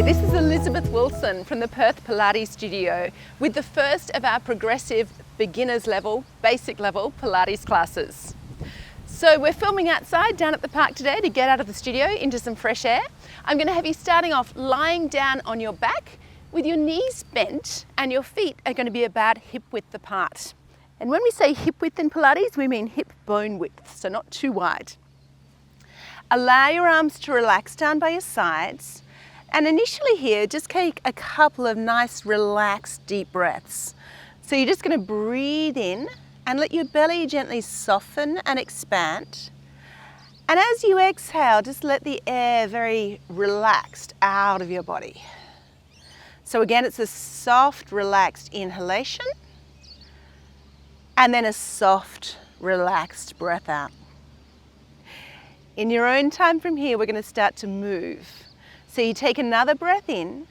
Hi, this is Elizabeth Wilson from the Perth Pilates studio with the first of our progressive beginners level, basic level Pilates classes. So we're filming outside down at the park today to get out of the studio into some fresh air. I'm going to have you starting off lying down on your back with your knees bent and your feet are going to be about hip width apart. And when we say hip width in Pilates, we mean hip bone width, so not too wide. Allow your arms to relax down by your sides. And initially here, just take a couple of nice, relaxed, deep breaths. So you're just going to breathe in and let your belly gently soften and expand. And as you exhale, just let the air very relaxed out of your body. So again, it's a soft, relaxed inhalation and then a soft, relaxed breath out. In your own time from here, we're going to start to move. So you take another breath in,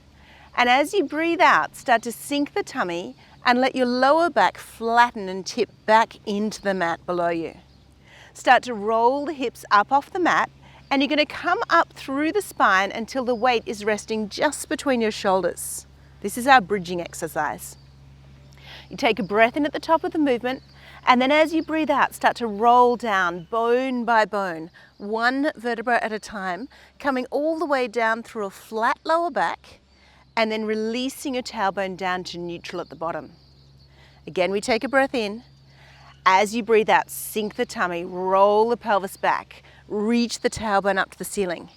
and as you breathe out, start to sink the tummy and let your lower back flatten and tip back into the mat below you. Start to roll the hips up off the mat, and you're going to come up through the spine until the weight is resting just between your shoulders. This is our bridging exercise. You take a breath in at the top of the movement, and then as you breathe out, start to roll down bone by bone, one vertebra at a time, coming all the way down through a flat lower back, and then releasing your tailbone down to neutral at the bottom. Again, we take a breath in. As you breathe out, sink the tummy, roll the pelvis back, reach the tailbone up to the ceiling.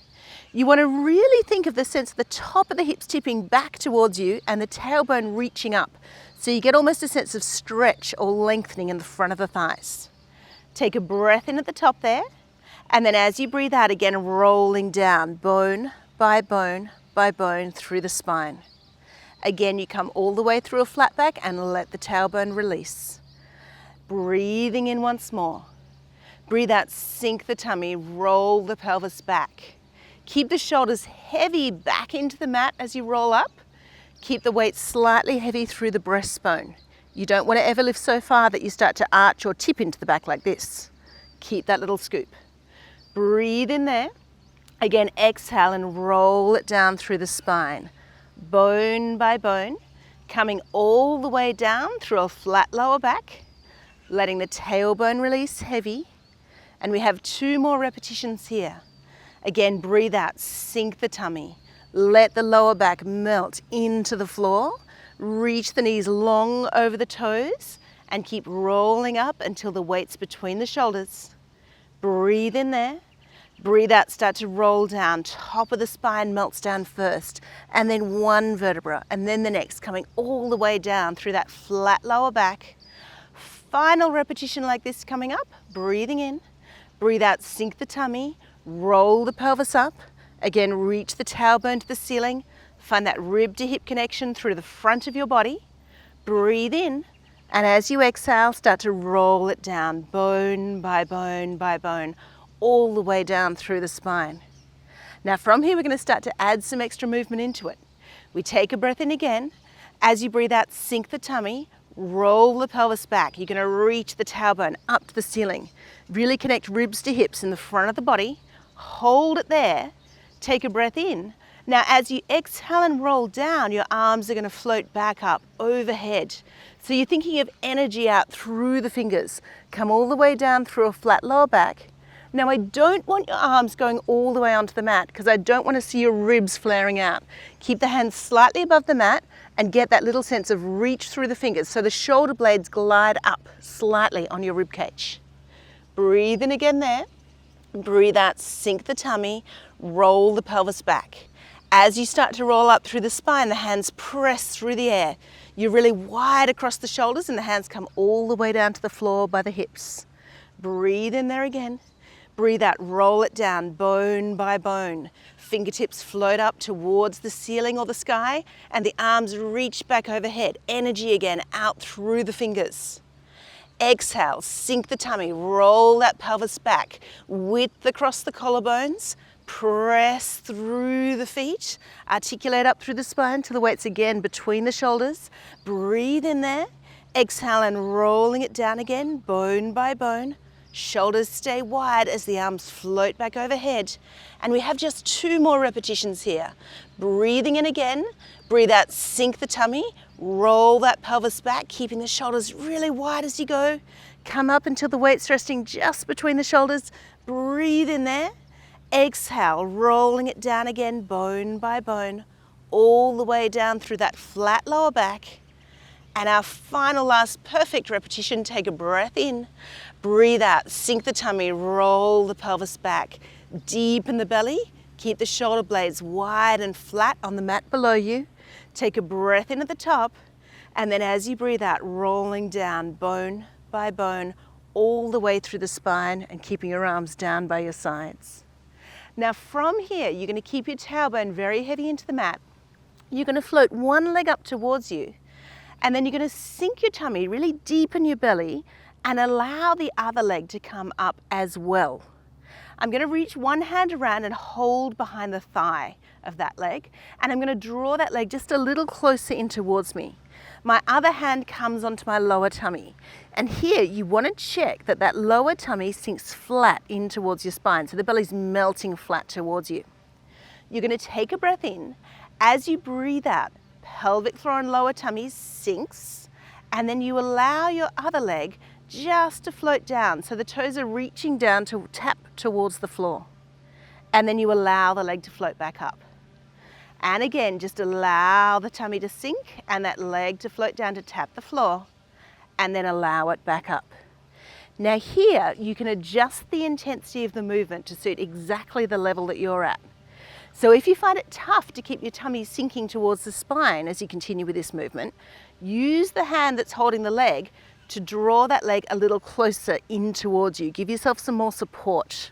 You want to really think of the sense of the top of the hips tipping back towards you and the tailbone reaching up. So you get almost a sense of stretch or lengthening in the front of the thighs. Take a breath in at the top there. And then as you breathe out again, rolling down bone by bone by bone through the spine. Again, you come all the way through a flat back and let the tailbone release. Breathing in once more. Breathe out, sink the tummy, roll the pelvis back. Keep the shoulders heavy back into the mat as you roll up. Keep the weight slightly heavy through the breastbone. You don't want to ever lift so far that you start to arch or tip into the back like this. Keep that little scoop. Breathe in there. Again, exhale and roll it down through the spine. Bone by bone, coming all the way down through a flat lower back, letting the tailbone release heavy. And we have 2 more repetitions here. Again, breathe out, sink the tummy. Let the lower back melt into the floor. Reach the knees long over the toes and keep rolling up until the weight's between the shoulders. Breathe in there. Breathe out, start to roll down. Top of the spine melts down first, and then one vertebra, and then the next, coming all the way down through that flat lower back. Final repetition like this coming up. Breathing in. Breathe out, sink the tummy. Roll the pelvis up. Again, reach the tailbone to the ceiling. Find that rib to hip connection through the front of your body. Breathe in. And as you exhale, start to roll it down, bone by bone by bone, all the way down through the spine. Now from here, we're going to start to add some extra movement into it. We take a breath in again. As you breathe out, sink the tummy, roll the pelvis back. You're going to reach the tailbone up to the ceiling. Really connect ribs to hips in the front of the body. Hold it there. Take a breath in. Now as you exhale and roll down, your arms are going to float back up overhead. So you're thinking of energy out through the fingers. Come all the way down through a flat lower back. Now I don't want your arms going all the way onto the mat because I don't want to see your ribs flaring out. Keep the hands slightly above the mat and get that little sense of reach through the fingers so the shoulder blades glide up slightly on your rib cage. Breathe in again there. Breathe out, sink the tummy, roll the pelvis back. As you start to roll up through the spine, the hands press through the air. You're really wide across the shoulders and the hands come all the way down to the floor by the hips. Breathe in there again. Breathe out, roll it down, bone by bone. Fingertips float up towards the ceiling or the sky, and the arms reach back overhead. Energy again, out through the fingers. Exhale, sink the tummy, roll that pelvis back, width across the collarbones, press through the feet, articulate up through the spine till the weight's again between the shoulders. Breathe in there, exhale and rolling it down again, bone by bone. Shoulders stay wide as the arms float back overhead. And we have just 2 more repetitions here. Breathing in again, breathe out, sink the tummy, roll that pelvis back, keeping the shoulders really wide as you go. Come up until the weight's resting just between the shoulders. Breathe in there. Exhale, rolling it down again, bone by bone, all the way down through that flat lower back. And our final last perfect repetition, take a breath in, breathe out, sink the tummy, roll the pelvis back, deepen the belly, keep the shoulder blades wide and flat on the mat below you. Take a breath in at the top, and then as you breathe out, rolling down bone by bone, all the way through the spine and keeping your arms down by your sides. Now from here, you're going to keep your tailbone very heavy into the mat. You're going to float one leg up towards you, and then you're going to sink your tummy, really deepen your belly, and allow the other leg to come up as well. I'm going to reach one hand around and hold behind the thigh of that leg, and I'm going to draw that leg just a little closer in towards me. My other hand comes onto my lower tummy, and here you want to check that that lower tummy sinks flat in towards your spine, so the belly's melting flat towards you. You're going to take a breath in. As you breathe out, pelvic floor and lower tummy sinks, and then you allow your other leg just to float down, so the toes are reaching down to tap towards the floor. And then you allow the leg to float back up. And again, just allow the tummy to sink and that leg to float down to tap the floor, and then allow it back up. Now here, you can adjust the intensity of the movement to suit exactly the level that you're at. So if you find it tough to keep your tummy sinking towards the spine as you continue with this movement, use the hand that's holding the leg to draw that leg a little closer in towards you. Give yourself some more support.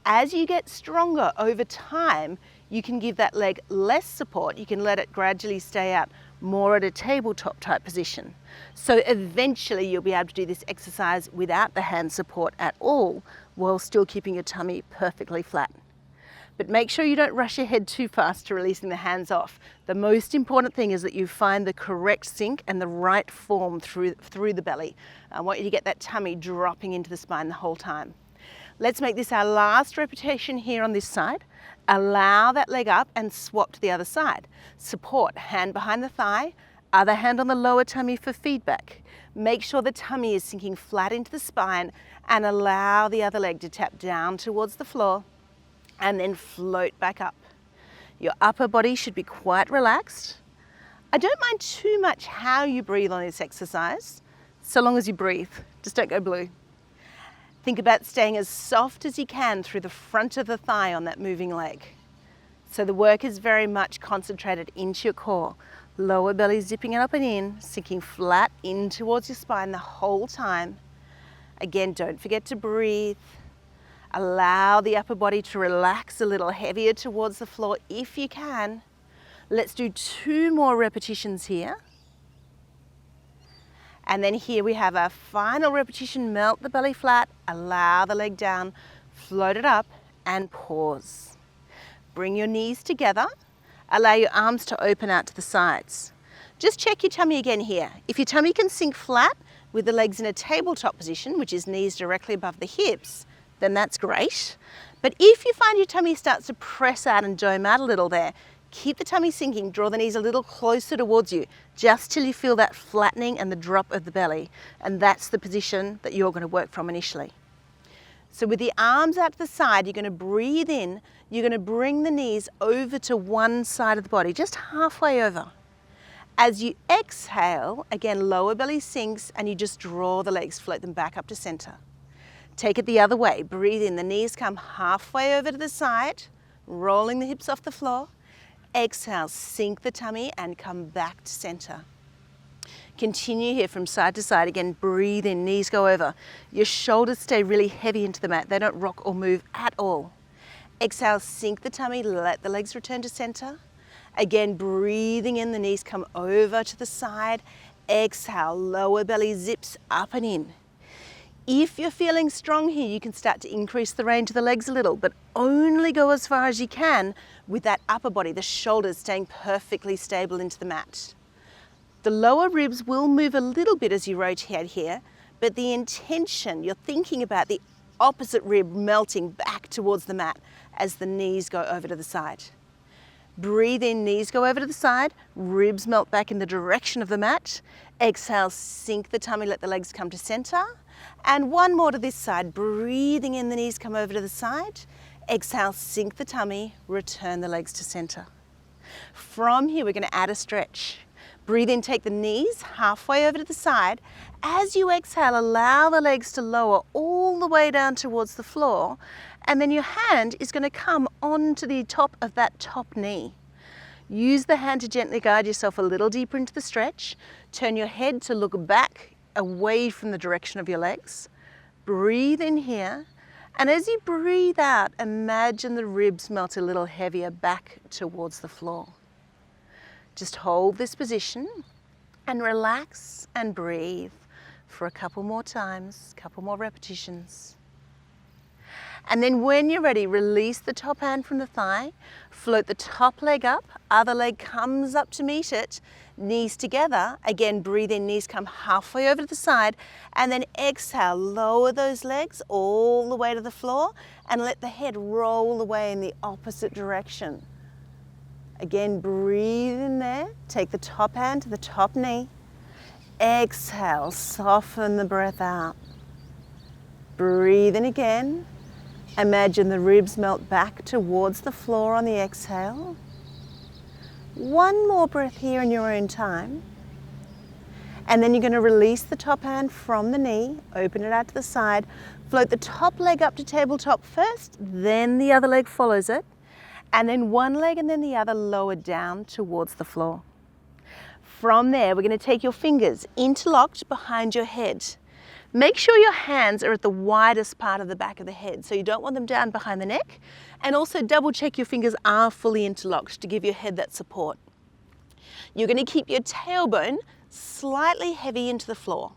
As you get stronger over time, you can give that leg less support. You can let it gradually stay out more at a tabletop type position. So eventually you'll be able to do this exercise without the hand support at all, while still keeping your tummy perfectly flat. But make sure you don't rush ahead too fast to releasing the hands off. The most important thing is that you find the correct sink and the right form through the belly. I want you to get that tummy dropping into the spine the whole time. Let's make this our last repetition here on this side. Allow that leg up and swap to the other side. Support, hand behind the thigh, other hand on the lower tummy for feedback. Make sure the tummy is sinking flat into the spine, and allow the other leg to tap down towards the floor, and then float back up. Your upper body should be quite relaxed. I don't mind too much how you breathe on this exercise, so long as you breathe. Just don't go blue. Think about staying as soft as you can through the front of the thigh on that moving leg. So the work is very much concentrated into your core. Lower belly zipping it up and in, sinking flat in towards your spine the whole time. Again, don't forget to breathe. Allow the upper body to relax a little, heavier towards the floor if you can. Let's do 2 more repetitions here. And then here we have our final repetition. Melt the belly flat, allow the leg down, float it up, and pause. Bring your knees together. Allow your arms to open out to the sides. Just check your tummy again here. If your tummy can sink flat with the legs in a tabletop position, which is knees directly above the hips, then that's great. But if you find your tummy starts to press out and dome out a little there, keep the tummy sinking, draw the knees a little closer towards you, just till you feel that flattening and the drop of the belly. And that's the position that you're going to work from initially. So with the arms out to the side, you're going to breathe in, you're going to bring the knees over to one side of the body, just halfway over. As you exhale, again, lower belly sinks, and you just draw the legs, float them back up to center. Take it the other way. Breathe in. The knees come halfway over to the side, rolling the hips off the floor. Exhale, sink the tummy and come back to center. Continue here from side to side. Again, breathe in, knees go over. Your shoulders stay really heavy into the mat. They don't rock or move at all. Exhale, sink the tummy, let the legs return to center. Again, breathing in, the knees come over to the side. Exhale, lower belly zips up and in. If you're feeling strong here, you can start to increase the range of the legs a little, but only go as far as you can with that upper body, the shoulders staying perfectly stable into the mat. The lower ribs will move a little bit as you rotate here, but the intention, you're thinking about the opposite rib melting back towards the mat as the knees go over to the side. Breathe in, knees go over to the side, ribs melt back in the direction of the mat. Exhale, sink the tummy, let the legs come to center. And one more to this side, breathing in, the knees come over to the side. Exhale, sink the tummy, return the legs to center. From here, we're going to add a stretch. Breathe in, take the knees halfway over to the side. As you exhale, allow the legs to lower all the way down towards the floor. And then your hand is going to come onto the top of that top knee. Use the hand to gently guide yourself a little deeper into the stretch. Turn your head to look back away from the direction of your legs. Breathe in here. And as you breathe out, imagine the ribs melt a little heavier back towards the floor. Just hold this position and relax and breathe for a couple more times, couple more repetitions. And then when you're ready, release the top hand from the thigh, float the top leg up, other leg comes up to meet it, knees together. Again, breathe in, knees come halfway over to the side, and then exhale, lower those legs all the way to the floor and let the head roll away in the opposite direction. Again, breathe in there, take the top hand to the top knee, exhale, soften the breath out. Breathe in again. Imagine the ribs melt back towards the floor on the exhale. One more breath here in your own time. And then you're going to release the top hand from the knee, open it out to the side, float the top leg up to tabletop first, then the other leg follows it, and then one leg and then the other lower down towards the floor. From there, we're going to take your fingers interlocked behind your head. Make sure your hands are at the widest part of the back of the head, so you don't want them down behind the neck. And also double check your fingers are fully interlocked to give your head that support. You're going to keep your tailbone slightly heavy into the floor.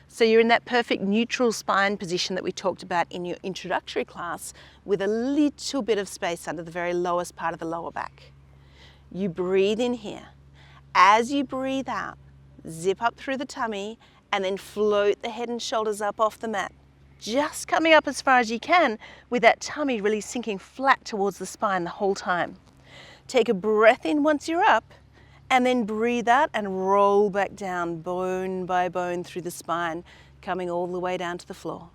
So you're in that perfect neutral spine position that we talked about in your introductory class, with a little bit of space under the very lowest part of the lower back. You breathe in here. As you breathe out, zip up through the tummy and then float the head and shoulders up off the mat. Just coming up as far as you can with that tummy really sinking flat towards the spine the whole time. Take a breath in once you're up and then breathe out and roll back down bone by bone through the spine, coming all the way down to the floor.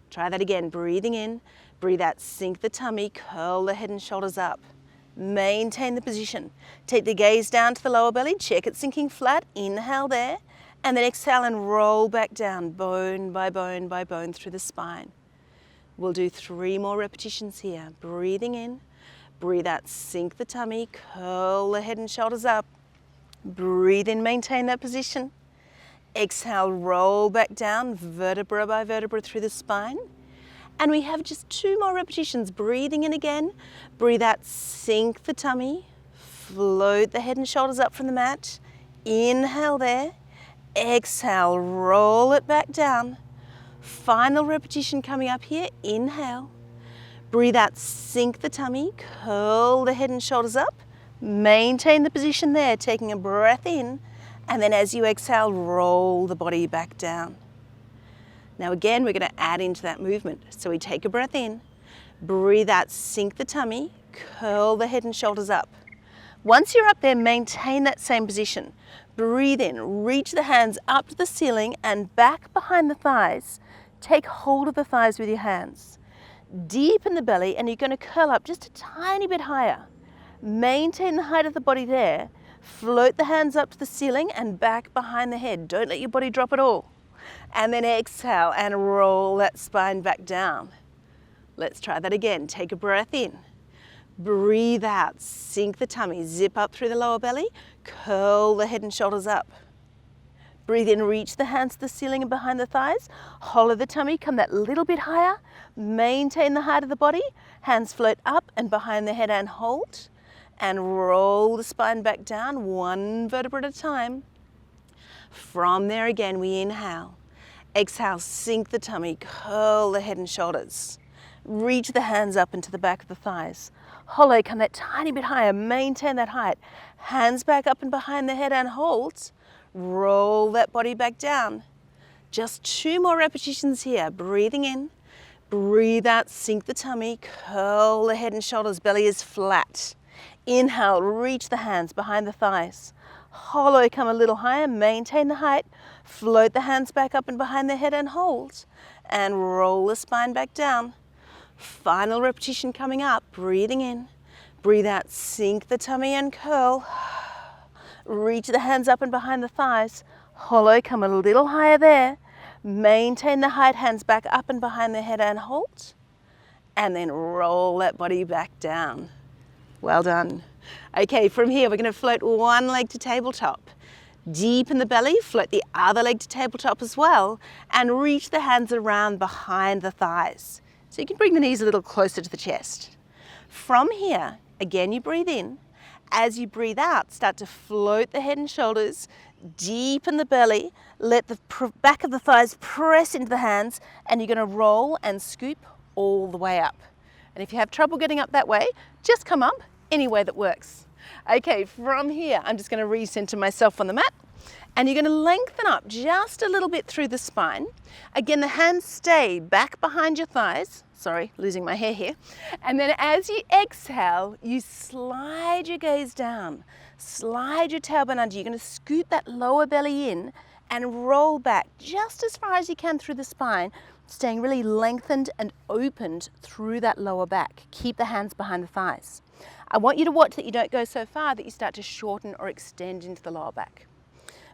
Try that again, breathing in, breathe out, sink the tummy, curl the head and shoulders up. Maintain the position. Take the gaze down to the lower belly, check it sinking flat, inhale there, and then exhale and roll back down bone by bone by bone through the spine. We'll do 3 more repetitions here. Breathing in, breathe out, sink the tummy, curl the head and shoulders up. Breathe in, maintain that position. Exhale, roll back down vertebra by vertebra through the spine. And we have just 2 more repetitions. Breathing in again, breathe out, sink the tummy, float the head and shoulders up from the mat. Inhale there. Exhale, roll it back down. Final repetition coming up here. Inhale. Breathe out, sink the tummy, curl the head and shoulders up. Maintain the position there, taking a breath in. And then as you exhale, roll the body back down. Now again, we're going to add into that movement. So we take a breath in, breathe out, sink the tummy, curl the head and shoulders up. Once you're up there, maintain that same position. Breathe in, reach the hands up to the ceiling and back behind the thighs. Take hold of the thighs with your hands. Deepen the belly and you're going to curl up just a tiny bit higher. Maintain the height of the body there. Float the hands up to the ceiling and back behind the head. Don't let your body drop at all. And then exhale and roll that spine back down. Let's try that again. Take a breath in. Breathe out, sink the tummy, zip up through the lower belly, curl the head and shoulders up. Breathe in, reach the hands to the ceiling and behind the thighs, hollow the tummy, come that little bit higher, maintain the height of the body, hands float up and behind the head and hold, and roll the spine back down, 1 vertebra at a time. From there again, we inhale, exhale, sink the tummy, curl the head and shoulders. Reach the hands up into the back of the thighs. Hollow, come that tiny bit higher, maintain that height. Hands back up and behind the head and hold. Roll that body back down. Just 2 more repetitions here. Breathing in, breathe out, sink the tummy, curl the head and shoulders, belly is flat. Inhale, reach the hands behind the thighs. Hollow, come a little higher, maintain the height. Float the hands back up and behind the head and hold. And roll the spine back down. Final repetition coming up. Breathing in, breathe out, sink the tummy and curl. Reach the hands up and behind the thighs. Hollow, come a little higher there. Maintain the height, hands back up and behind the head and hold. And then roll that body back down. Well done. Okay, from here we're going to float one leg to tabletop. Deepen the belly, float the other leg to tabletop as well, and reach the hands around behind the thighs. So you can bring the knees a little closer to the chest. From here, again you breathe in. As you breathe out, start to float the head and shoulders, deepen the belly, let the back of the thighs press into the hands, and you're going to roll and scoop all the way up. And if you have trouble getting up that way, just come up any way that works. Okay, from here, I'm just going to recenter myself on the mat, and you're going to lengthen up just a little bit through the spine. Again, the hands stay back behind your thighs. Sorry, losing my hair here. And then as you exhale, you slide your gaze down, slide your tailbone under. You're going to scoot that lower belly in and roll back just as far as you can through the spine, staying really lengthened and opened through that lower back. Keep the hands behind the thighs. I want you to watch that you don't go so far that you start to shorten or extend into the lower back.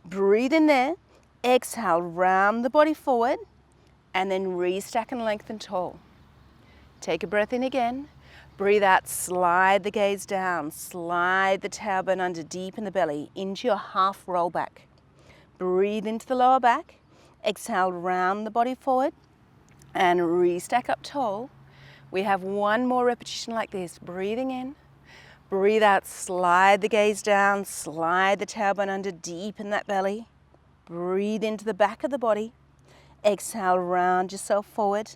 Breathe in there, exhale, round the body forward, and then restack and lengthen tall. Take a breath in again, breathe out, slide the gaze down, slide the tailbone under deep in the belly into your half roll back. Breathe into the lower back, exhale, round the body forward, and restack up tall. We have one more repetition like this, breathing in. Breathe out, slide the gaze down, slide the tailbone under deep in that belly. Breathe into the back of the body. Exhale, round yourself forward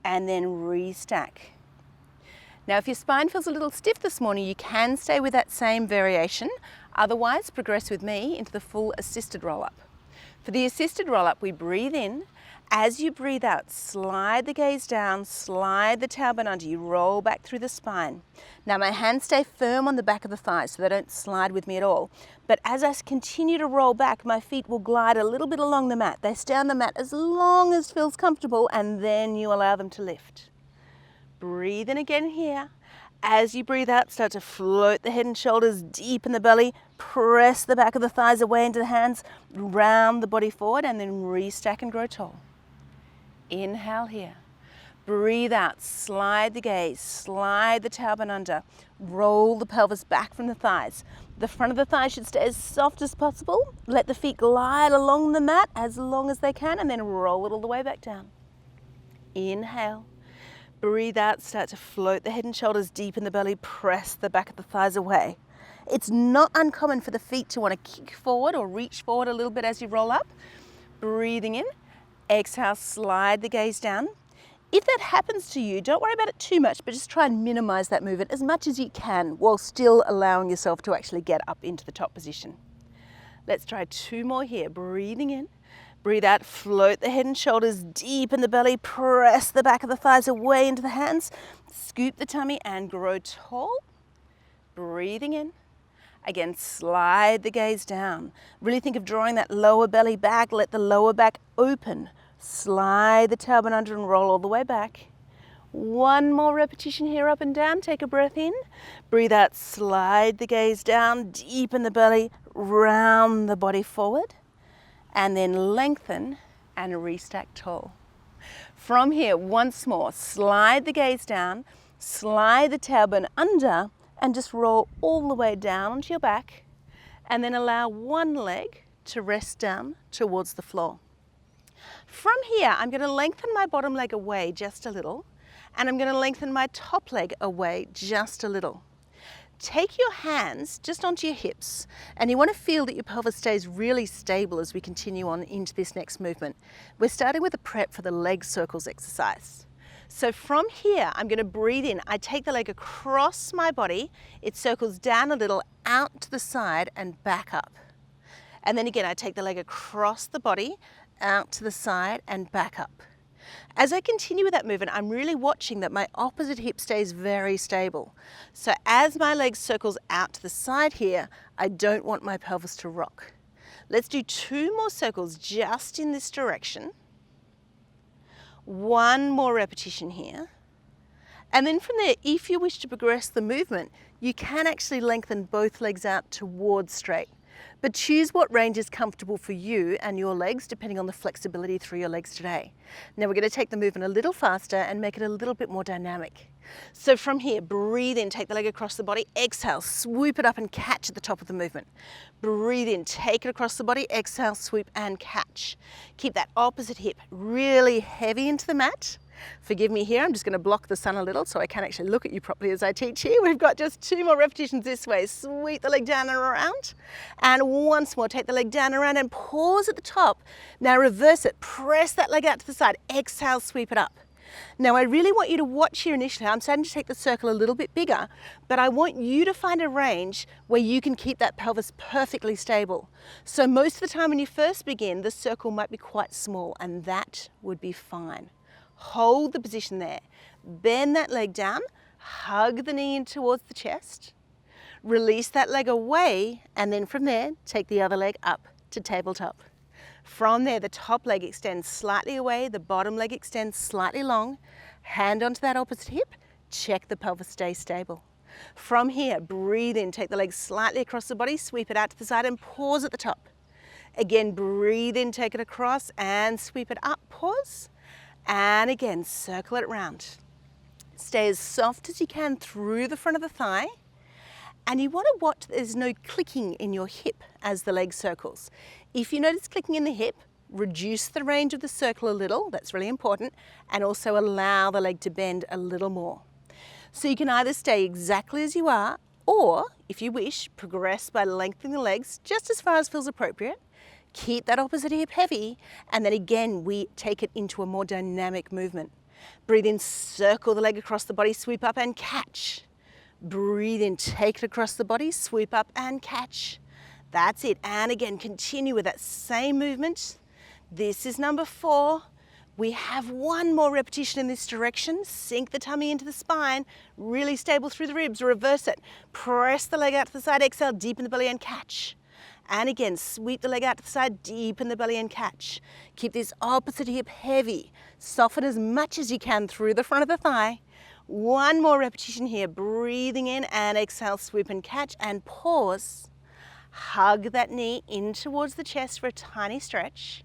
and then restack. Now, if your spine feels a little stiff this morning, you can stay with that same variation. Otherwise, progress with me into the full assisted roll-up. For the assisted roll-up, we breathe in. As you breathe out, slide the gaze down, slide the tailbone under you, roll back through the spine. Now my hands stay firm on the back of the thighs so they don't slide with me at all. But as I continue to roll back, my feet will glide a little bit along the mat. They stay on the mat as long as feels comfortable, and then you allow them to lift. Breathe in again here. As you breathe out, start to float the head and shoulders deep in the belly. Press the back of the thighs away into the hands, round the body forward, and then restack and grow tall. Inhale here. Breathe out, slide the gaze, slide the tailbone under, roll the pelvis back from the thighs. The front of the thighs should stay as soft as possible. Let the feet glide along the mat as long as they can, and then roll it all the way back down. Inhale. Breathe out, start to float the head and shoulders deep in the belly, press the back of the thighs away. It's not uncommon for the feet to want to kick forward or reach forward a little bit as you roll up. Breathing in. Exhale, slide the gaze down. If that happens to you, don't worry about it too much, but just try and minimize that movement as much as you can while still allowing yourself to actually get up into the top position. Let's try 2 more here. Breathing in, breathe out, float the head and shoulders deep in the belly, press the back of the thighs away into the hands, scoop the tummy and grow tall. Breathing in. Again, slide the gaze down. Really think of drawing that lower belly back. Let the lower back open. Slide the tailbone under and roll all the way back. 1 more repetition here, up and down. Take a breath in. Breathe out, slide the gaze down, deep in the belly, round the body forward. And then lengthen and restack tall. From here, once more, slide the gaze down, slide the tailbone under, and just roll all the way down onto your back, and then allow one leg to rest down towards the floor. From here, I'm going to lengthen my bottom leg away just a little, and I'm going to lengthen my top leg away just a little. Take your hands just onto your hips, and you want to feel that your pelvis stays really stable as we continue on into this next movement. We're starting with a prep for the leg circles exercise. So from here, I'm going to breathe in. I take the leg across my body. It circles down a little, out to the side and back up. And then again, I take the leg across the body, out to the side and back up. As I continue with that movement, I'm really watching that my opposite hip stays very stable. So as my leg circles out to the side here, I don't want my pelvis to rock. Let's do 2 more circles just in this direction. 1 more repetition here. And then from there, if you wish to progress the movement, you can actually lengthen both legs out towards straight. But choose what range is comfortable for you and your legs, depending on the flexibility through your legs today. Now we're going to take the movement a little faster and make it a little bit more dynamic. So from here, breathe in, take the leg across the body, exhale, swoop it up and catch at the top of the movement. Breathe in, take it across the body, exhale, swoop and catch. Keep that opposite hip really heavy into the mat. Forgive me here, I'm just going to block the sun a little so I can actually look at you properly as I teach here. We've got just 2 more repetitions this way. Sweep the leg down and around. And once more, take the leg down and around and pause at the top. Now reverse it, press that leg out to the side, exhale, sweep it up. Now I really want you to watch here initially. I'm starting to take the circle a little bit bigger, but I want you to find a range where you can keep that pelvis perfectly stable. So most of the time when you first begin, the circle might be quite small, and that would be fine. Hold the position there. Bend that leg down, hug the knee in towards the chest, release that leg away, and then from there, take the other leg up to tabletop. From there, the top leg extends slightly away, the bottom leg extends slightly long, hand onto that opposite hip, check the pelvis stays stable. From here, breathe in, take the leg slightly across the body, sweep it out to the side and pause at the top. Again, breathe in, take it across and sweep it up, pause. And again, circle it around. Stay as soft as you can through the front of the thigh. And you want to watch there's no clicking in your hip as the leg circles. If you notice clicking in the hip, reduce the range of the circle a little, that's really important, and also allow the leg to bend a little more. So you can either stay exactly as you are, or if you wish, progress by lengthening the legs just as far as feels appropriate. Keep that opposite hip heavy, and then again, we take it into a more dynamic movement. Breathe in, circle the leg across the body, sweep up and catch. Breathe in, take it across the body, sweep up and catch. That's it. And again, continue with that same movement. This is number 4. We have 1 more repetition in this direction. Sink the tummy into the spine, really stable through the ribs, reverse it. Press the leg out to the side, exhale, deepen the belly and catch. And again, sweep the leg out to the side, deepen the belly and catch. Keep this opposite hip heavy. Soften as much as you can through the front of the thigh. 1 more repetition here, breathing in and exhale, sweep and catch and pause. Hug that knee in towards the chest for a tiny stretch.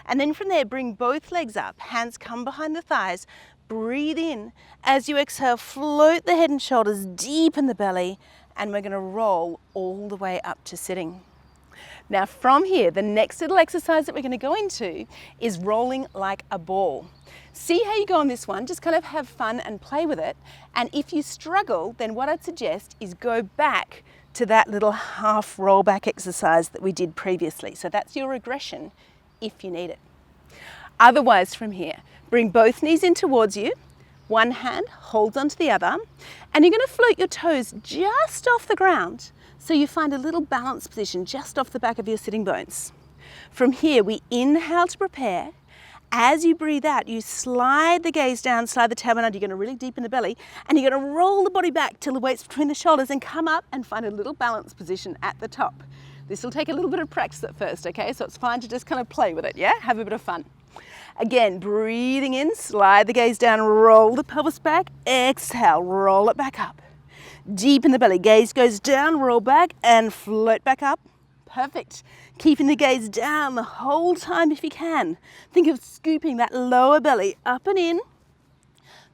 And then from there, bring both legs up, hands come behind the thighs. Breathe in. As you exhale, float the head and shoulders, deepen the belly, and we're going to roll all the way up to sitting. Now from here, the next little exercise that we're going to go into is rolling like a ball. See how you go on this one, just kind of have fun and play with it. And if you struggle, then what I'd suggest is go back to that little half roll back exercise that we did previously. So that's your regression if you need it. Otherwise from here, bring both knees in towards you. One hand holds onto the other, and you're going to float your toes just off the ground. So you find a little balanced position just off the back of your sitting bones. From here, we inhale to prepare. As you breathe out, you slide the gaze down, slide the tailbone under. You're going to really deepen the belly, and you're going to roll the body back till the weight's between the shoulders and come up and find a little balanced position at the top. This will take a little bit of practice at first, okay? So it's fine to just kind of play with it, yeah? Have a bit of fun. Again, breathing in, slide the gaze down, roll the pelvis back, exhale, roll it back up. Deepen the belly, gaze goes down, roll back and float back up. Perfect. Keeping the gaze down the whole time if you can. Think of scooping that lower belly up and in.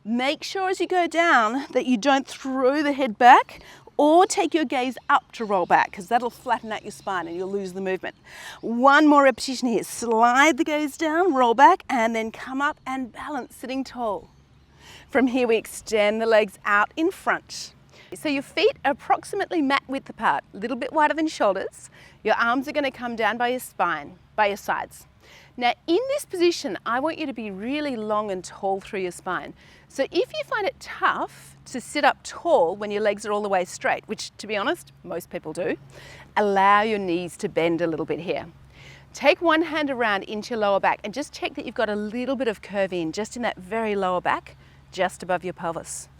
Make sure as you go down that you don't throw the head back or take your gaze up to roll back, because that'll flatten out your spine and you'll lose the movement. 1 more repetition here. Slide the gaze down, roll back, and then come up and balance sitting tall. From here, we extend the legs out in front. So your feet are approximately mat width apart, a little bit wider than shoulders. Your arms are going to come down by your spine, by your sides. Now in this position, I want you to be really long and tall through your spine. So if you find it tough to sit up tall when your legs are all the way straight, which to be honest, most people do, allow your knees to bend a little bit here. Take one hand around into your lower back and just check that you've got a little bit of curve in, just in that very lower back, just above your pelvis.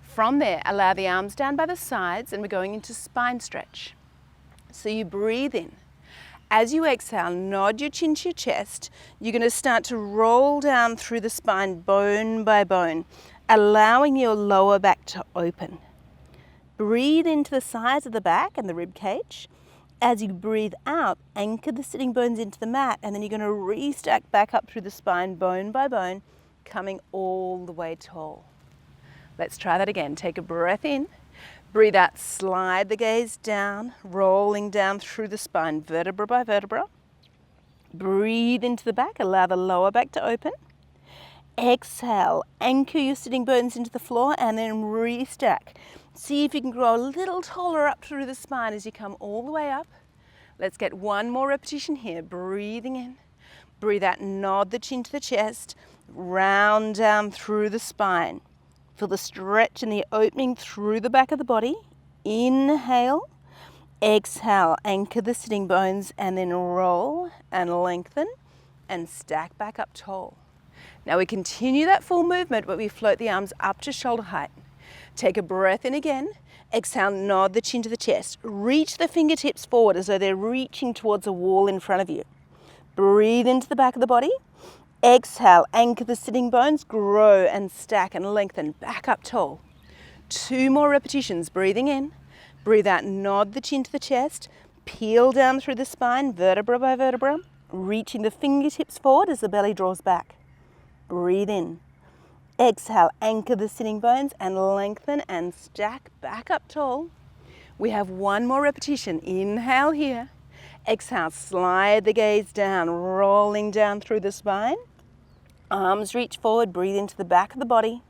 From there, allow the arms down by the sides and we're going into spine stretch. So you breathe in. As you exhale, nod your chin to your chest. You're going to start to roll down through the spine bone by bone, allowing your lower back to open. Breathe into the sides of the back and the rib cage. As you breathe out, anchor the sitting bones into the mat, and then you're going to restack back up through the spine bone by bone, coming all the way tall. Let's try that again. Take a breath in. Breathe out, slide the gaze down, rolling down through the spine, vertebra by vertebra. Breathe into the back, allow the lower back to open. Exhale, anchor your sitting bones into the floor and then restack. See if you can grow a little taller up through the spine as you come all the way up. Let's get one more repetition here. Breathing in. Breathe out, nod the chin to the chest, round down through the spine. Feel the stretch and the opening through the back of the body. Inhale. Exhale, anchor the sitting bones and then roll and lengthen and stack back up tall. Now we continue that full movement, but we float the arms up to shoulder height. Take a breath in again. Exhale, nod the chin to the chest. Reach the fingertips forward as though they're reaching towards a wall in front of you. Breathe into the back of the body. Exhale, anchor the sitting bones, grow and stack and lengthen back up tall. 2 more repetitions. Breathing in. Breathe out, nod the chin to the chest. Peel down through the spine, vertebra by vertebra, reaching the fingertips forward as the belly draws back. Breathe in. Exhale, anchor the sitting bones and lengthen and stack back up tall. We have 1 more repetition. Inhale here. Exhale, slide the gaze down, rolling down through the spine. Arms reach forward, breathe into the back of the body.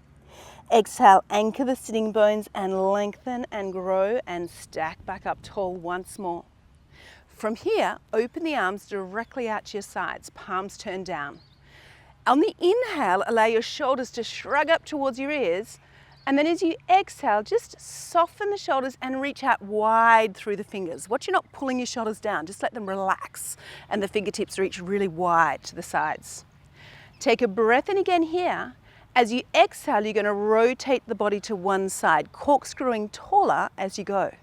Exhale, anchor the sitting bones and lengthen and grow and stack back up tall once more. From here, open the arms directly out to your sides, palms turned down. On the inhale, allow your shoulders to shrug up towards your ears, and then as you exhale, just soften the shoulders and reach out wide through the fingers. Watch you're not pulling your shoulders down, just let them relax and the fingertips reach really wide to the sides. Take a breath in again here. As you exhale, you're going to rotate the body to one side, corkscrewing taller as you go.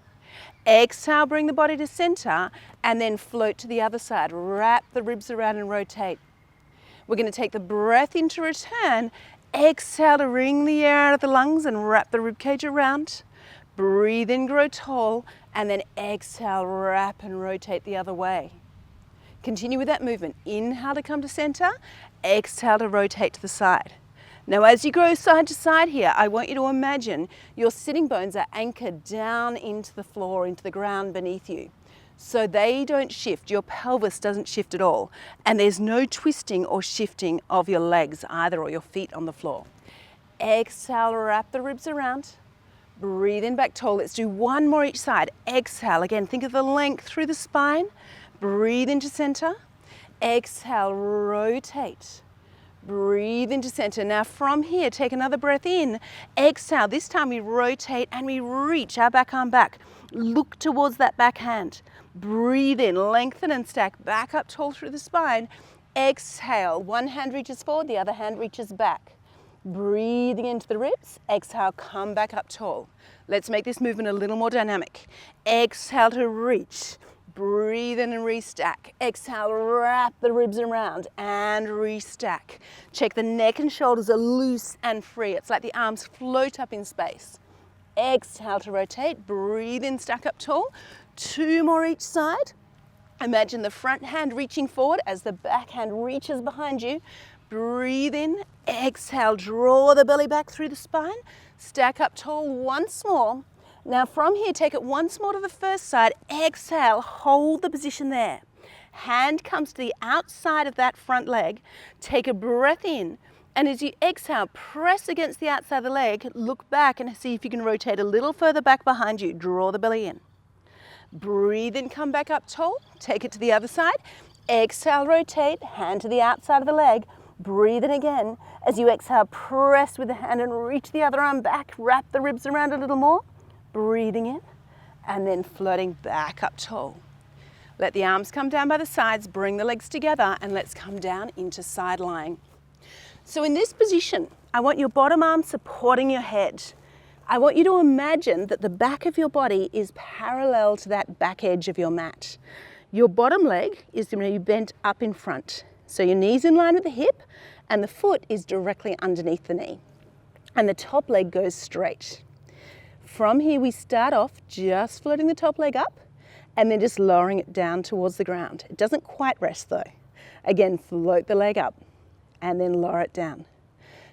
Exhale, bring the body to center, and then float to the other side. Wrap the ribs around and rotate. We're going to take the breath in to return. Exhale to wring the air out of the lungs and wrap the ribcage around. Breathe in, grow tall, and then exhale, wrap and rotate the other way. Continue with that movement. Inhale to come to center. Exhale to rotate to the side. Now as you go side to side here, I want you to imagine your sitting bones are anchored down into the floor, into the ground beneath you. So they don't shift, your pelvis doesn't shift at all, and there's no twisting or shifting of your legs either or your feet on the floor. Exhale, wrap the ribs around. Breathe in back tall. Let's do 1 more each side. Exhale, again, think of the length through the spine. Breathe into center. Exhale, rotate. Breathe into center. Now from here, take another breath in. Exhale, this time we rotate and we reach our back arm back. Look towards that back hand. Breathe in, lengthen and stack back up tall through the spine. Exhale, one hand reaches forward, the other hand reaches back. Breathing into the ribs. Exhale, come back up tall. Let's make this movement a little more dynamic. Exhale to reach. Breathe in and restack. Exhale, wrap the ribs around and restack. Check the neck and shoulders are loose and free. It's like the arms float up in space. Exhale to rotate. Breathe in, stack up tall. 2 more each side. Imagine the front hand reaching forward as the back hand reaches behind you. Breathe in. Exhale, draw the belly back through the spine. Stack up tall once more. Now from here, take it once more to the first side. Exhale, hold the position there. Hand comes to the outside of that front leg. Take a breath in. And as you exhale, press against the outside of the leg. Look back and see if you can rotate a little further back behind you. Draw the belly in. Breathe in, come back up tall. Take it to the other side. Exhale, rotate. Hand to the outside of the leg. Breathe in again. As you exhale, press with the hand and reach the other arm back. Wrap the ribs around a little more. Breathing in and then floating back up tall. Let the arms come down by the sides, bring the legs together, and let's come down into side lying. So in this position, I want your bottom arm supporting your head. I want you to imagine that the back of your body is parallel to that back edge of your mat. Your bottom leg is going to be bent up in front. So your knee's in line with the hip and the foot is directly underneath the knee. And the top leg goes straight. From here we start off just floating the top leg up and then just lowering it down towards the ground. It doesn't quite rest though. Again, float the leg up and then lower it down.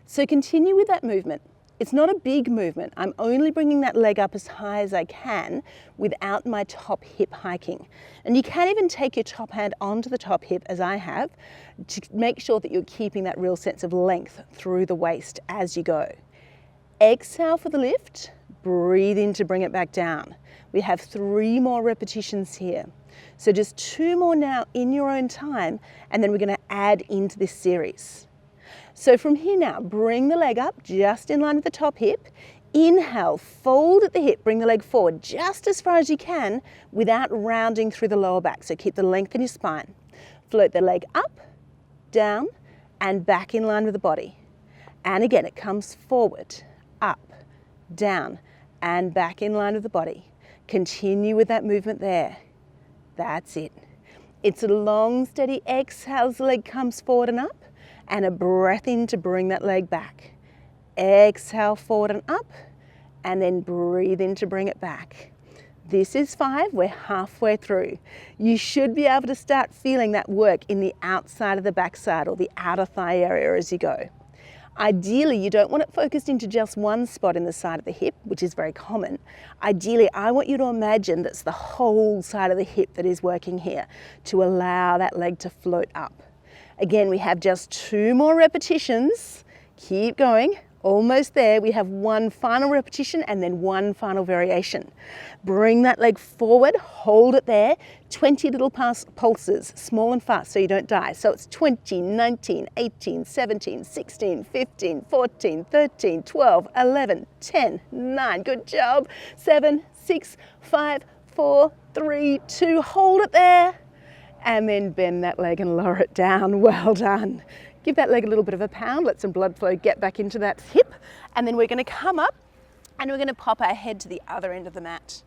So continue with that movement. It's not a big movement. I'm only bringing that leg up as high as I can without my top hip hiking. And you can even take your top hand onto the top hip as I have to make sure that you're keeping that real sense of length through the waist as you go. Exhale for the lift, breathe in to bring it back down. We have 3 more repetitions here. So just 2 more now in your own time, and then we're going to add into this series. So from here now, bring the leg up just in line with the top hip. Inhale, fold at the hip, bring the leg forward just as far as you can without rounding through the lower back. So keep the length in your spine. Float the leg up, down, and back in line with the body. And again, it comes forward, up, down, and back in line with the body. Continue with that movement there. That's it. It's a long, steady exhale as the leg comes forward and up, and a breath in to bring that leg back. Exhale forward and up, and then breathe in to bring it back. This is 5, we're halfway through. You should be able to start feeling that work in the outside of the backside or the outer thigh area as you go. Ideally, you don't want it focused into just one spot in the side of the hip, which is very common. Ideally, I want you to imagine that's the whole side of the hip that is working here to allow that leg to float up. Again, we have just 2 more repetitions. Keep going. Almost there. We have 1 final repetition and then 1 final variation. Bring that leg forward, hold it there. 20 little pulses, small and fast so you don't die. So it's 20, 19, 18, 17, 16, 15, 14, 13, 12, 11, 10, 9. Good job. 7, 6, 5, 4, 3, 2. Hold it there. And then bend that leg and lower it down. Well done. Give that leg a little bit of a pound, let some blood flow get back into that hip, and then we're going to come up and we're going to pop our head to the other end of the mat.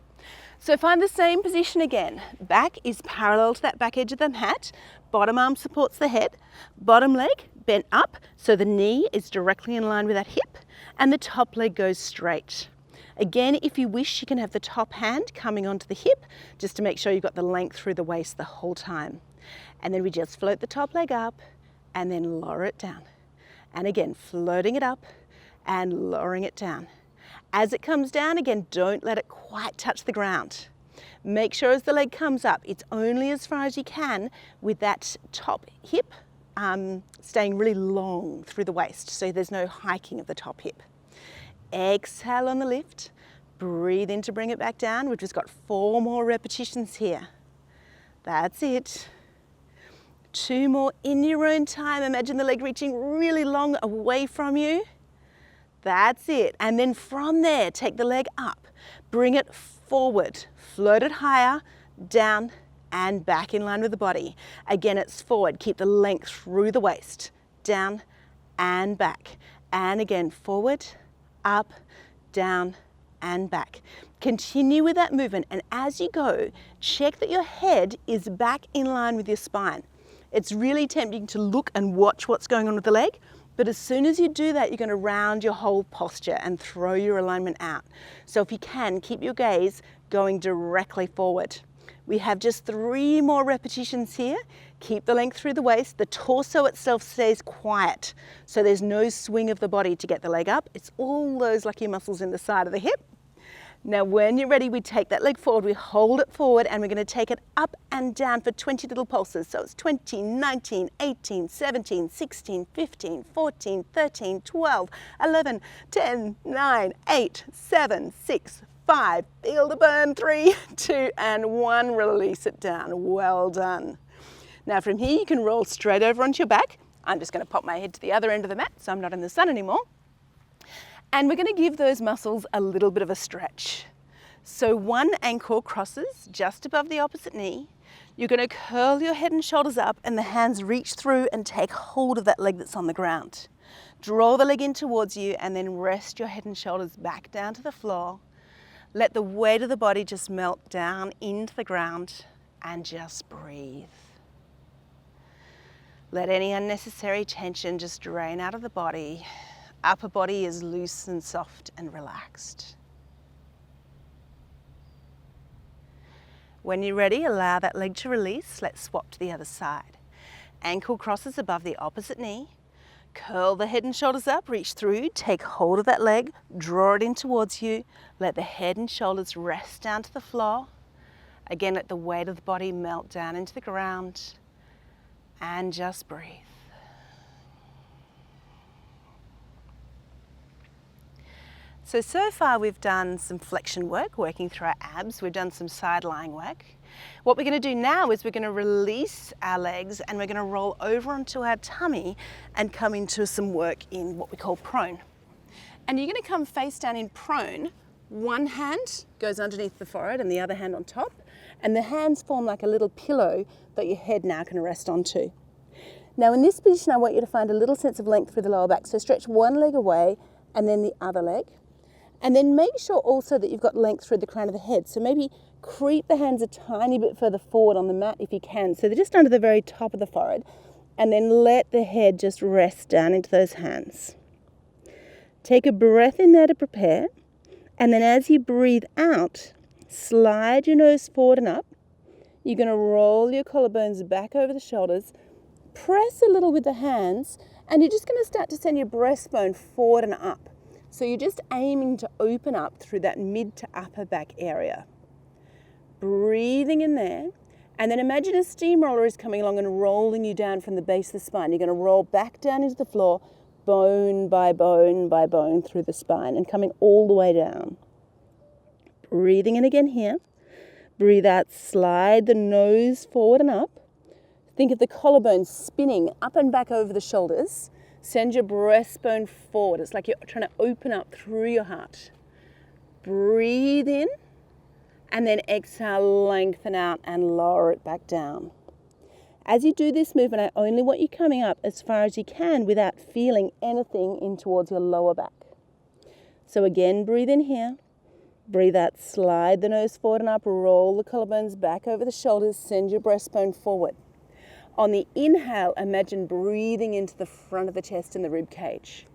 So find the same position again. Back is parallel to that back edge of the mat, bottom arm supports the head, bottom leg bent up so the knee is directly in line with that hip, and the top leg goes straight. Again, if you wish, you can have the top hand coming onto the hip just to make sure you've got the length through the waist the whole time. And then we just float the top leg up and then lower it down. And again, floating it up and lowering it down. As it comes down, again, don't let it quite touch the ground. Make sure as the leg comes up, it's only as far as you can with that top hip staying really long through the waist, so there's no hiking of the top hip. Exhale on the lift, breathe in to bring it back down. We've just got 4 more repetitions here. That's it. 2 more in your own time. Imagine the leg reaching really long away from you. That's it. And then from there, take the leg up, bring it forward, float it higher, down and back in line with the body. Again, it's forward. Keep the length through the waist, down and back. And again, forward, up, down and back. Continue with that movement, and as you go, check that your head is back in line with your spine. It's really tempting to look and watch what's going on with the leg, but as soon as you do that, you're going to round your whole posture and throw your alignment out. So if you can, keep your gaze going directly forward. We have just 3 more repetitions here. Keep the length through the waist. The torso itself stays quiet, so there's no swing of the body to get the leg up. It's all those lucky muscles in the side of the hip. Now when you're ready, we take that leg forward, we hold it forward, and we're going to take it up and down for 20 little pulses. So it's 20, 19, 18, 17, 16, 15, 14, 13, 12, 11, 10, 9, 8, 7, 6, 5, feel the burn, 3, 2, and 1, release it down. Well done. Now from here, you can roll straight over onto your back. I'm just going to pop my head to the other end of the mat so I'm not in the sun anymore. And we're going to give those muscles a little bit of a stretch. So one ankle crosses just above the opposite knee. You're going to curl your head and shoulders up and the hands reach through and take hold of that leg that's on the ground. Draw the leg in towards you and then rest your head and shoulders back down to the floor. Let the weight of the body just melt down into the ground and just breathe. Let any unnecessary tension just drain out of the body. Upper body is loose and soft and relaxed. When you're ready, allow that leg to release. Let's swap to the other side. Ankle crosses above the opposite knee. Curl the head and shoulders up, reach through, take hold of that leg, draw it in towards you. Let the head and shoulders rest down to the floor. Again, let the weight of the body melt down into the ground and just breathe. So far we've done some flexion work, working through our abs. We've done some side lying work. What we're going to do now is we're going to release our legs and we're going to roll over onto our tummy and come into some work in what we call prone. And you're going to come face down in prone. One hand goes underneath the forehead and the other hand on top. And the hands form like a little pillow that your head now can rest onto. Now in this position, I want you to find a little sense of length through the lower back. So stretch one leg away and then the other leg. And then make sure also that you've got length through the crown of the head. So maybe creep the hands a tiny bit further forward on the mat if you can. So they're just under the very top of the forehead. And then let the head just rest down into those hands. Take a breath in there to prepare. And then as you breathe out, slide your nose forward and up. You're going to roll your collarbones back over the shoulders. Press a little with the hands. And you're just going to start to send your breastbone forward and up. So you're just aiming to open up through that mid to upper back area. Breathing in there. And then imagine a steamroller is coming along and rolling you down from the base of the spine. You're going to roll back down into the floor, bone by bone by bone through the spine and coming all the way down. Breathing in again here. Breathe out, slide the nose forward and up. Think of the collarbone spinning up and back over the shoulders. Send your breastbone forward. It's like you're trying to open up through your heart. Breathe in and then exhale, lengthen out and lower it back down. As you do this movement, I only want you coming up as far as you can without feeling anything in towards your lower back. So again, breathe in here. Breathe out, slide the nose forward and up, roll the collarbones back over the shoulders, send your breastbone forward. On the inhale, imagine breathing into the front of the chest and the rib cage.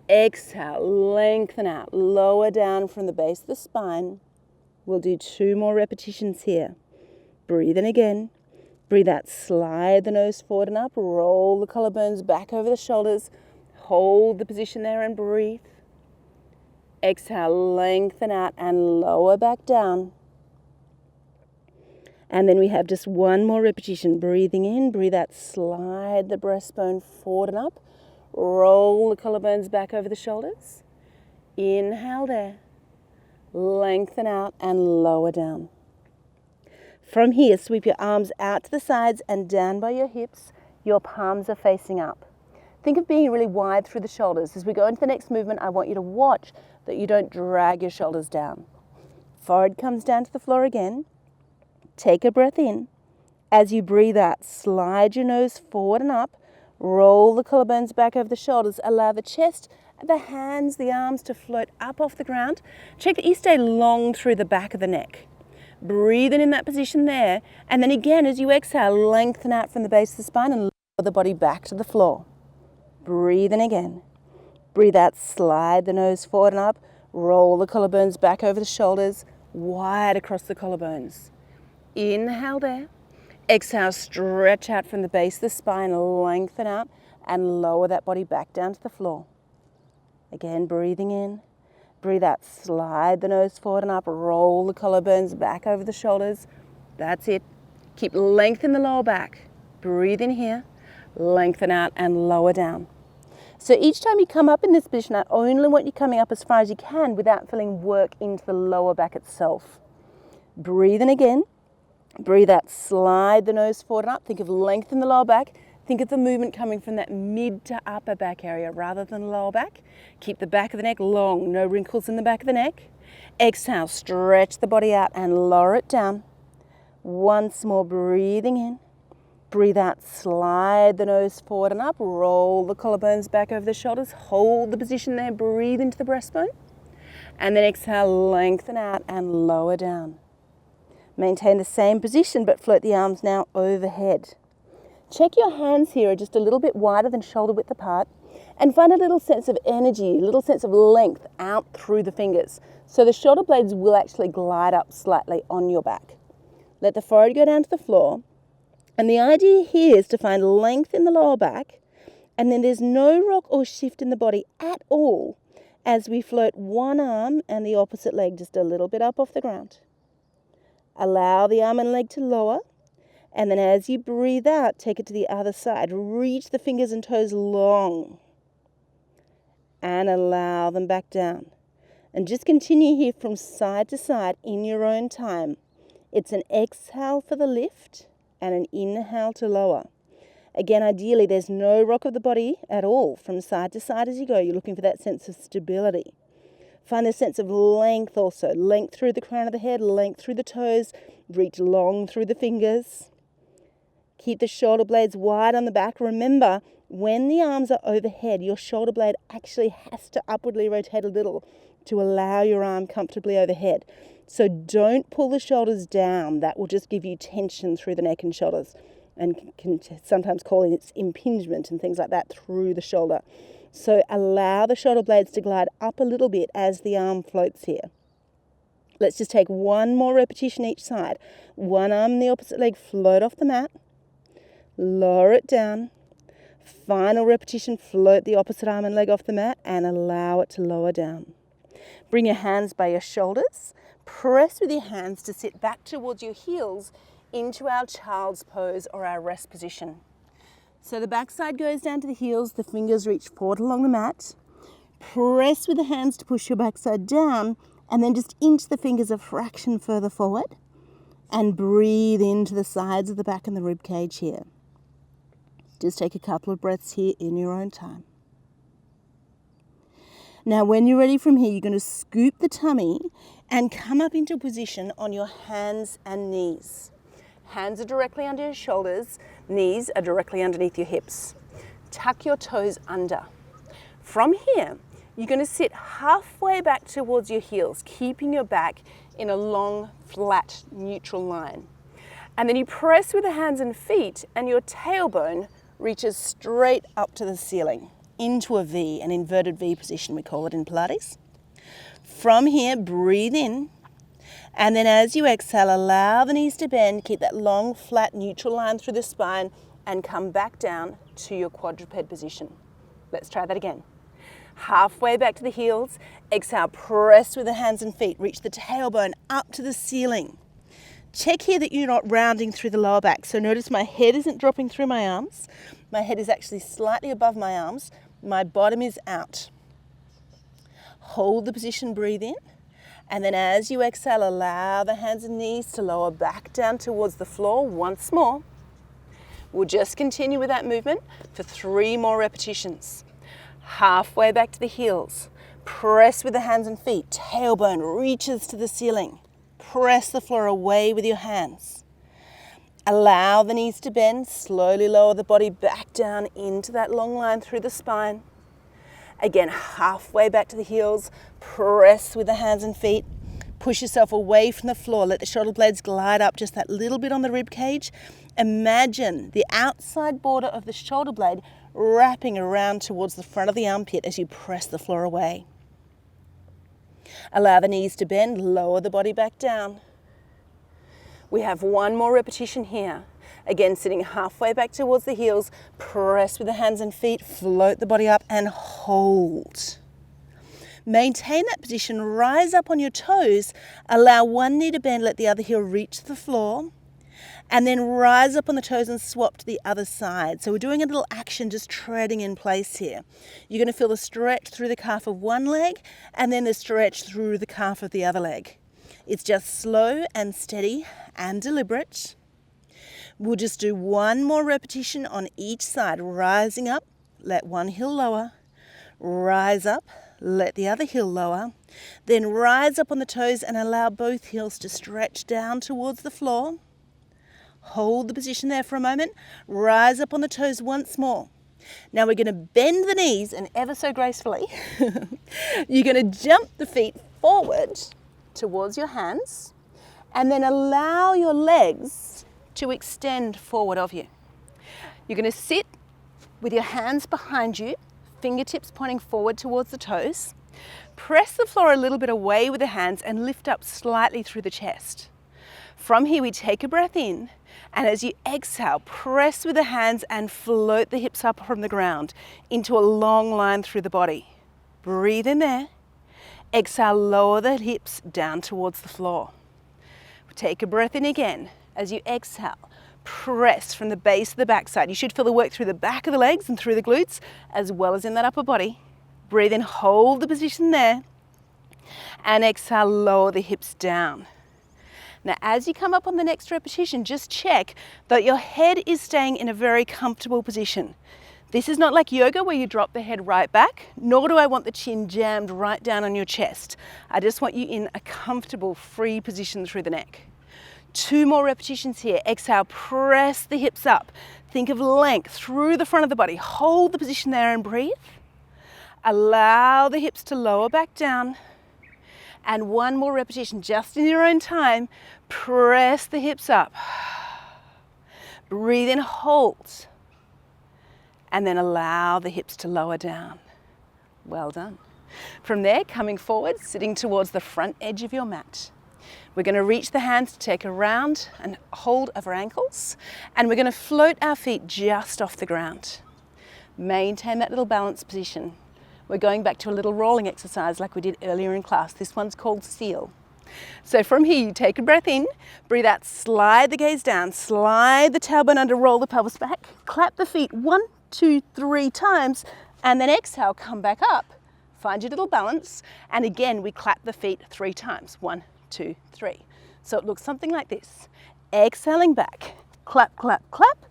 Exhale, lengthen out, lower down from the base of the spine. We'll do 2 more repetitions here. Breathe in again. Breathe out, slide the nose forward and up, roll the collarbones back over the shoulders. Hold the position there and breathe. Exhale, lengthen out and lower back down. And then we have just 1 more repetition. Breathing in, breathe out, slide the breastbone forward and up. Roll the collarbones back over the shoulders. Inhale there. Lengthen out and lower down. From here, sweep your arms out to the sides and down by your hips. Your palms are facing up. Think of being really wide through the shoulders. As we go into the next movement, I want you to watch that you don't drag your shoulders down. Forehead comes down to the floor again. Take a breath in. As you breathe out, slide your nose forward and up. Roll the collarbones back over the shoulders. Allow the chest, the hands, the arms to float up off the ground. Check that you stay long through the back of the neck. Breathe in that position there. And then again, as you exhale, lengthen out from the base of the spine and lower the body back to the floor. Breathe in again. Breathe out, slide the nose forward and up. Roll the collarbones back over the shoulders, wide across the collarbones. Inhale there. Exhale, stretch out from the base of the spine, lengthen out and lower that body back down to the floor. Again, breathing in. Breathe out, slide the nose forward and up, roll the collarbones back over the shoulders. That's it. Keep length in the lower back. Breathe in here, lengthen out and lower down. So each time you come up in this position, I only want you coming up as far as you can without feeling work into the lower back itself. Breathe in again. Breathe out, slide the nose forward and up. Think of length in the lower back. Think of the movement coming from that mid to upper back area rather than lower back. Keep the back of the neck long, no wrinkles in the back of the neck. Exhale, stretch the body out and lower it down. Once more, breathing in. Breathe out, slide the nose forward and up, roll the collarbones back over the shoulders, hold the position there, breathe into the breastbone. And then exhale, lengthen out and lower down. Maintain the same position but float the arms now overhead. Check your hands here are just a little bit wider than shoulder width apart and find a little sense of energy, a little sense of length out through the fingers. So the shoulder blades will actually glide up slightly on your back. Let the forehead go down to the floor. And the idea here is to find length in the lower back, and then there's no rock or shift in the body at all as we float one arm and the opposite leg just a little bit up off the ground. Allow the arm and leg to lower, and then as you breathe out, take it to the other side. Reach the fingers and toes long, and allow them back down. And just continue here from side to side in your own time. It's an exhale for the lift, and an inhale to lower. Again, ideally, there's no rock of the body at all from side to side as you go. You're looking for that sense of stability. Find a sense of length also. Length through the crown of the head, length through the toes. Reach long through the fingers. Keep the shoulder blades wide on the back. Remember, when the arms are overhead, your shoulder blade actually has to upwardly rotate a little to allow your arm comfortably overhead. So don't pull the shoulders down. That will just give you tension through the neck and shoulders and can sometimes call it impingement and things like that through the shoulder. So allow the shoulder blades to glide up a little bit as the arm floats here. Let's just take one more repetition each side. One arm and the opposite leg float off the mat. Lower it down. Final repetition, float the opposite arm and leg off the mat and allow it to lower down. Bring your hands by your shoulders. Press with your hands to sit back towards your heels into our child's pose or our rest position. So the backside goes down to the heels, the fingers reach forward along the mat. Press with the hands to push your backside down and then just inch the fingers a fraction further forward and breathe into the sides of the back and the rib cage here. Just take a couple of breaths here in your own time. Now when you're ready from here, you're going to scoop the tummy and come up into a position on your hands and knees. Hands are directly under your shoulders, knees are directly underneath your hips. Tuck your toes under. From here, you're going to sit halfway back towards your heels, keeping your back in a long, flat, neutral line. And then you press with the hands and feet and your tailbone reaches straight up to the ceiling. Into a V, an inverted V position, we call it in Pilates. From here, breathe in, and then as you exhale, allow the knees to bend, keep that long, flat, neutral line through the spine, and come back down to your quadruped position. Let's try that again. Halfway back to the heels, exhale, press with the hands and feet, reach the tailbone up to the ceiling. Check here that you're not rounding through the lower back. So notice my head isn't dropping through my arms. My head is actually slightly above my arms. My bottom is out. Hold the position, breathe in. And then as you exhale, allow the hands and knees to lower back down towards the floor once more. We'll just continue with that movement for 3 more repetitions. Halfway back to the heels. Press with the hands and feet. Tailbone reaches to the ceiling. Press the floor away with your hands. Allow the knees to bend. Slowly lower the body back down into that long line through the spine. Again, halfway back to the heels. Press with the hands and feet. Push yourself away from the floor. Let the shoulder blades glide up just that little bit on the rib cage. Imagine the outside border of the shoulder blade wrapping around towards the front of the armpit as you press the floor away. Allow the knees to bend, lower the body back down. We have 1 more repetition here. Again, sitting halfway back towards the heels, press with the hands and feet, float the body up and hold. Maintain that position, rise up on your toes, allow one knee to bend, let the other heel reach the floor, and then rise up on the toes and swap to the other side. So we're doing a little action, just treading in place here. You're going to feel the stretch through the calf of one leg and then the stretch through the calf of the other leg. It's just slow and steady and deliberate. We'll just do one more repetition on each side, rising up, let one heel lower, rise up, let the other heel lower, then rise up on the toes and allow both heels to stretch down towards the floor. Hold the position there for a moment, rise up on the toes once more. Now we're going to bend the knees, and ever so gracefully, you're going to jump the feet forward towards your hands, and then allow your legs to extend forward of you. You're going to sit with your hands behind you, fingertips pointing forward towards the toes. Press the floor a little bit away with the hands and lift up slightly through the chest. From here, we take a breath in, and as you exhale, press with the hands and float the hips up from the ground into a long line through the body. Breathe in there. Exhale, lower the hips down towards the floor. Take a breath in again. As you exhale, press from the base of the backside. You should feel the work through the back of the legs and through the glutes, as well as in that upper body. Breathe in, hold the position there, and exhale, lower the hips down. Now, as you come up on the next repetition, just check that your head is staying in a very comfortable position. This is not like yoga where you drop the head right back, nor do I want the chin jammed right down on your chest. I just want you in a comfortable, free position through the neck. 2 more repetitions here. Exhale, press the hips up. Think of length through the front of the body. Hold the position there and breathe. Allow the hips to lower back down. And 1 more repetition, just in your own time. Press the hips up. Breathe in, hold. And then allow the hips to lower down. Well done. From there, coming forward, sitting towards the front edge of your mat. We're going to reach the hands to take a round and hold of our ankles. And we're going to float our feet just off the ground. Maintain that little balance position. We're going back to a little rolling exercise like we did earlier in class. This one's called seal. So from here, you take a breath in, breathe out, slide the gaze down, slide the tailbone under, roll the pelvis back, clap the feet 1, 2, 3 times, and then exhale, come back up. Find your little balance, and again, we clap the feet 3 times. 1, 2, 3. So it looks something like this. Exhaling back, clap, clap, clap,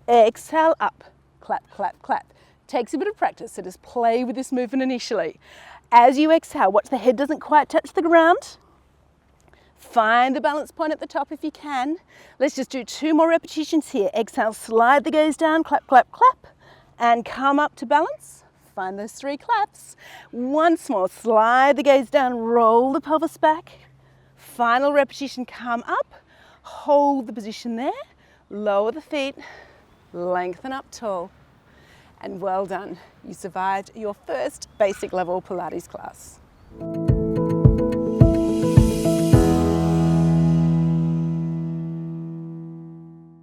exhale up, clap, clap, clap. Takes a bit of practice, so just play with this movement initially. As you exhale, watch the head doesn't quite touch the ground. Find the balance point at the top if you can. Let's just do 2 more repetitions here. Exhale, slide the gaze down, clap, clap, clap, and come up to balance. Find those 3 claps. Once more, slide the gaze down, roll the pelvis back. Final repetition, come up, hold the position there, lower the feet, lengthen up tall. And well done, you survived your first basic level Pilates class.